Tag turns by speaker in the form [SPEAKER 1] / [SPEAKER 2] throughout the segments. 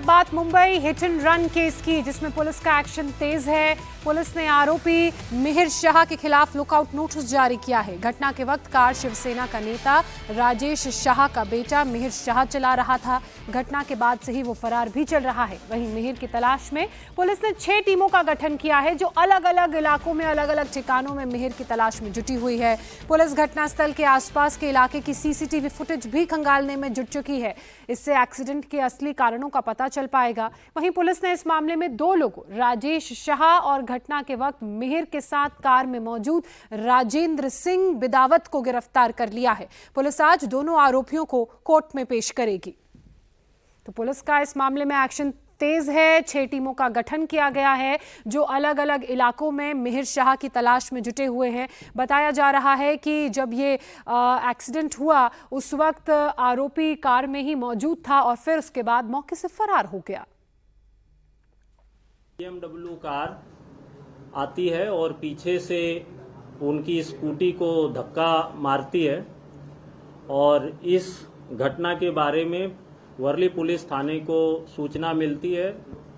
[SPEAKER 1] अब बात Mumbai hit and run case की, जिसमें पुलिस का एक्शन तेज है। पुलिस ने आरोपी मिहिर शाह के खिलाफ लुकआउट नोटिस जारी किया है। घटना के वक्त कार शिवसेना का नेता राजेश शाह का बेटा मिहिर शाह चला रहा था। घटना के बाद से ही वो फरार भी चल रहा है। वहीं मिहिर की तलाश में पुलिस ने 6 टीमों का गठन किया है, जो अलग अलग इलाकों में अलग अलग ठिकानों में मिहिर की तलाश में जुटी हुई है। पुलिस घटनास्थल के आसपास के इलाके की सीसीटीवी फुटेज भी खंगालने में जुट चुकी है। इससे एक्सीडेंट के असली कारणों का पता चल पाएगा। वहीं पुलिस ने इस मामले में 2 लोगों राजेश शाह और घटना के वक्त मिहिर के साथ कार में मौजूद राजेंद्र सिंह बिदावत को गिरफ्तार कर लिया है। पुलिस आज दोनों आरोपियों को कोर्ट में पेश करेगी। तो पुलिस का इस मामले में एक्शन तेज है। 6 टीमों का गठन किया गया है, जो अलग अलग इलाकों में मिहिर शाह की तलाश में जुटे हुए हैं। बताया जा रहा है कि जब ये एक्सीडेंट हुआ उस वक्त आरोपी कार में ही मौजूद था और फिर उसके बाद मौके से फरार हो गया।
[SPEAKER 2] BMW कार आती है और पीछे से उनकी स्कूटी को धक्का मारती है और इस घटना के बारे में वर्ली पुलिस थाने को सूचना मिलती है।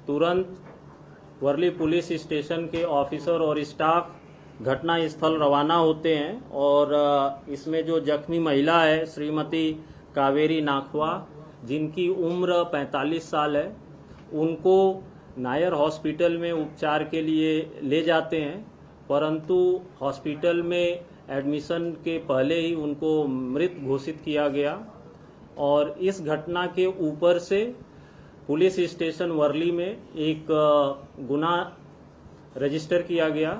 [SPEAKER 2] तुरंत वर्ली पुलिस स्टेशन के ऑफिसर और स्टाफ घटना स्थल रवाना होते हैं और इसमें जो जख्मी महिला है श्रीमती कावेरी नाखवा, जिनकी उम्र 45 साल है, उनको नायर हॉस्पिटल में उपचार के लिए ले जाते हैं, परंतु हॉस्पिटल में एडमिशन के पहले ही उनको मृत घोषित किया गया। और इस घटना के ऊपर से पुलिस स्टेशन वर्ली में एक गुना रजिस्टर किया गया।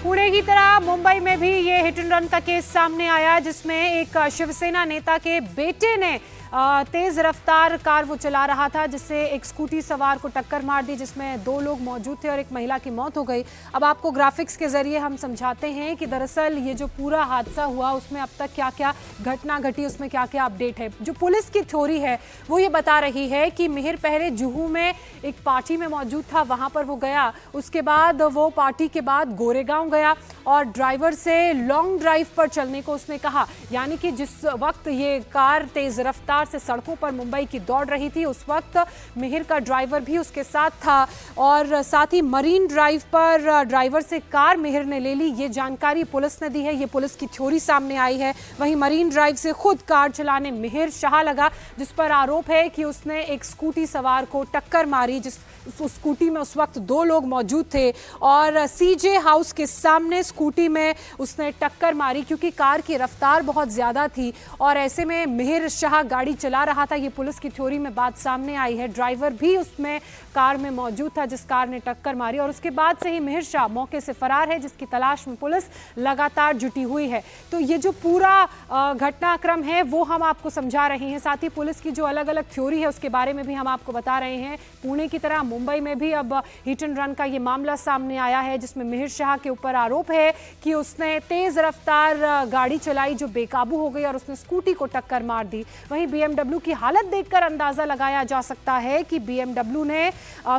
[SPEAKER 1] पुणे की तरह मुंबई में भी ये हिट एंड रन का केस सामने आया, जिसमें एक शिवसेना नेता के बेटे ने तेज रफ्तार कार वो चला रहा था, जिससे एक स्कूटी सवार को टक्कर मार दी, जिसमें 2 लोग मौजूद थे और एक महिला की मौत हो गई। अब आपको ग्राफिक्स के जरिए हम समझाते हैं कि दरअसल ये जो पूरा हादसा हुआ उसमें अब तक क्या क्या घटना घटी, उसमें क्या क्या अपडेट है। जो पुलिस की थ्योरी है वो ये बता रही है कि मिहिर पहले जुहू में एक पार्टी में मौजूद था, वहां पर वो गया। उसके बाद वो पार्टी के बाद गोरेगांव गया और ड्राइवर से लॉन्ग ड्राइव पर चलने को उसने कहा। यानी कि जिस वक्त ये कार तेज रफ्तार से सड़कों पर मुंबई की दौड़ रही थी, उस वक्त मिहिर का ड्राइवर भी उसके साथ था और साथ ही मरीन ड्राइव पर ड्राइवर से कार मिहिर ने ले ली। ये जानकारी पुलिस ने दी है, ये पुलिस की थ्योरी सामने आई है। वहीं मरीन ड्राइव से खुद कार चलाने मिहिर शाह लगा, जिस पर आरोप है कि उसने एक स्कूटी सवार को टक्कर मारी, जिस उस स्कूटी में उस वक्त 2 लोग मौजूद थे और सीजे हाउस के सामने स्कूटी में उसने टक्कर मारी, क्योंकि कार की रफ्तार बहुत ज्यादा थी और ऐसे में मिहिर शाह गाड़ी चला रहा था। ये पुलिस की थ्योरी में बात सामने आई है। ड्राइवर भी उसमें कार में मौजूद था जिस कार ने टक्कर मारी और उसके बाद से ही मिहिर शाह मौके से फरार है, जिसकी तलाश में पुलिस लगातार जुटी हुई है। तो ये जो पूरा घटनाक्रम है वो हम आपको समझा रहे हैं। साथ ही पुलिस की जो अलग अलग थ्योरी है उसके बारे में भी हम आपको बता रहे हैं। पुणे की तरह मुंबई में भी अब हिट एंड रन का ये मामला सामने आया है, जिसमें मिहिर शाह के ऊपर आरोप है कि उसने तेज रफ्तार गाड़ी चलाई जो बेकाबू हो गई और उसने स्कूटी को टक्कर मार दी। वहीं BMW की हालत देखकर अंदाजा लगाया जा सकता है कि BMW ने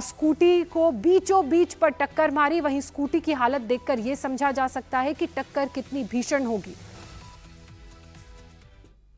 [SPEAKER 1] स्कूटी को बीचों बीच पर टक्कर मारी। वहीं स्कूटी की हालत देखकर यह समझा जा सकता है कि टक्कर कितनी भीषण होगी।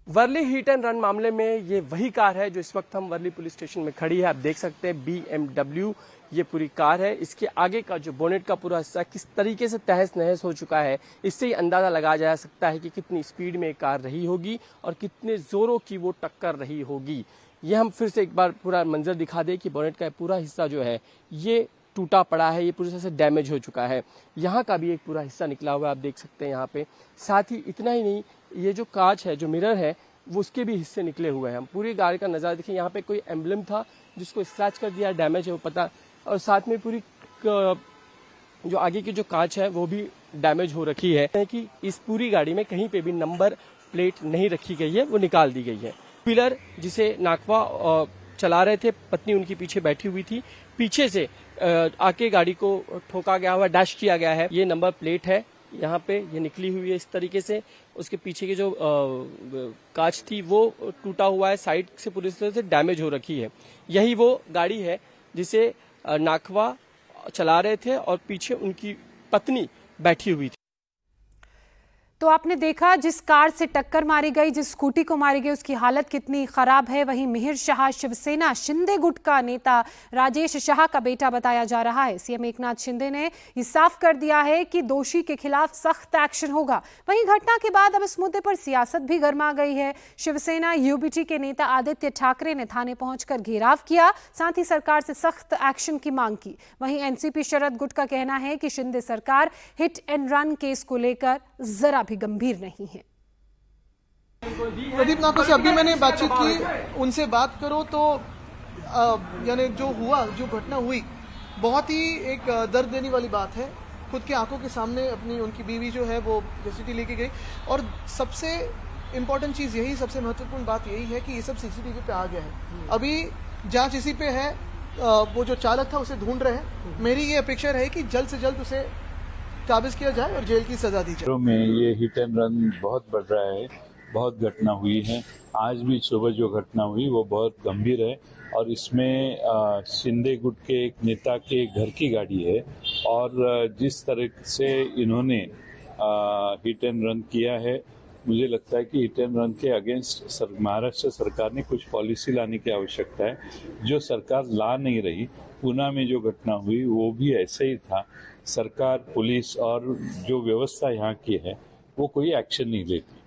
[SPEAKER 3] वर्ली हिट एंड रन मामले में ये वही कार है जो इस वक्त हम वर्ली पुलिस स्टेशन में खड़ी है। आप देख सकते हैं BMW ये पूरी कार है। इसके आगे का जो बोनेट का पूरा हिस्सा किस तरीके से तहस नहस हो चुका है, इससे ही अंदाजा लगाया जा सकता है कि कितनी स्पीड में कार रही होगी और कितने जोरों की वो टक्कर रही होगी। ये हम फिर से एक बार पूरा मंजर दिखा दें कि बोनेट का पूरा हिस्सा जो है ये टूटा पड़ा है, ये पूरी तरह से डैमेज हो चुका है। यहाँ का भी एक पूरा हिस्सा निकला हुआ है, आप देख सकते हैं यहाँ पे। साथ ही इतना ही नहीं, ये जो कांच है, जो मिरर है, वो उसके भी हिस्से निकले हुए हैं। हम पूरी गाड़ी का नज़ारा देखें, यहाँ पे कोई एम्बलम था जिसको स्क्रैच कर दिया, डैमेज है वो पता, और साथ में पूरी जो आगे की जो कांच है वो भी डैमेज हो रखी है कि इस पूरी गाड़ी में कहीं पे भी नंबर प्लेट नहीं रखी गई है, वो निकाल दी गई है। व्हीलर जिसे नाकवा चला रहे थे, पत्नी उनकी पीछे बैठी हुई थी, पीछे से आके गाड़ी को ठोका गया हुआ, डैश किया गया है। ये नंबर प्लेट है, यहाँ पे ये निकली हुई है इस तरीके से। उसके पीछे की जो कांच थी वो टूटा हुआ है, साइड से पूरी तरह से डैमेज हो रखी है। यही वो गाड़ी है जिसे नाखवा चला रहे थे और पीछे उनकी पत्नी बैठी हुई थी।
[SPEAKER 1] तो आपने देखा जिस कार से टक्कर मारी गई, जिस स्कूटी को मारी गई, उसकी हालत कितनी खराब है। वहीं मिहिर शाह शिवसेना शिंदे गुट का नेता राजेश शाह का बेटा बताया जा रहा है। सीएम एकनाथ शिंदे ने ये साफ कर दिया है कि दोषी के खिलाफ सख्त एक्शन होगा। वहीं घटना के बाद अब इस मुद्दे पर सियासत भी गर्मा गई है। शिवसेना यूबीटी के नेता आदित्य ठाकरे ने थाने पहुंचकर घेराव किया, साथ ही सरकार से सख्त एक्शन की मांग की। वहीं एनसीपी शरद गुट का कहना है कि शिंदे सरकार हिट एंड रन केस को लेकर जरा भी गंभीर नहीं है।
[SPEAKER 4] प्रदीप नाको से अभी मैंने बातचीत की, उनसे बात करो तो यानी जो हुआ, जो घटना हुई, बहुत ही एक दर्द देने वाली बात है। खुद की आंखों के सामने अपनी उनकी बीवी जो है वो सीसीटीवी लेके गई, और सबसे इम्पोर्टेंट चीज़ यही, सबसे महत्वपूर्ण बात यही है कि ये सब सीसीटीवी पे आ गया है। अभी जांच इसी पे है, वो जो चालक था उसे ढूंढ रहे हैं। मेरी ये अपेक्षा है कि जल्द से जल्द उसे काबिज किया जाए और जेल की सजा दी जाए।
[SPEAKER 5] में ये हिट एंड रन बहुत बढ़ रहा है, बहुत घटना हुई है। आज भी सुबह जो घटना हुई वो बहुत गंभीर है, और इसमें शिंदे गुट के एक नेता के घर की गाड़ी है, और जिस तरह से इन्होंने हिट एंड रन किया है, मुझे लगता है कि हिट एंड रन के अगेंस्ट महाराष्ट्र सरकार ने कुछ पॉलिसी लाने की आवश्यकता है, जो सरकार ला नहीं रही। पूना में जो घटना हुई वो भी ऐसे ही था। सरकार, पुलिस और जो व्यवस्था यहाँ की है वो कोई एक्शन नहीं लेती।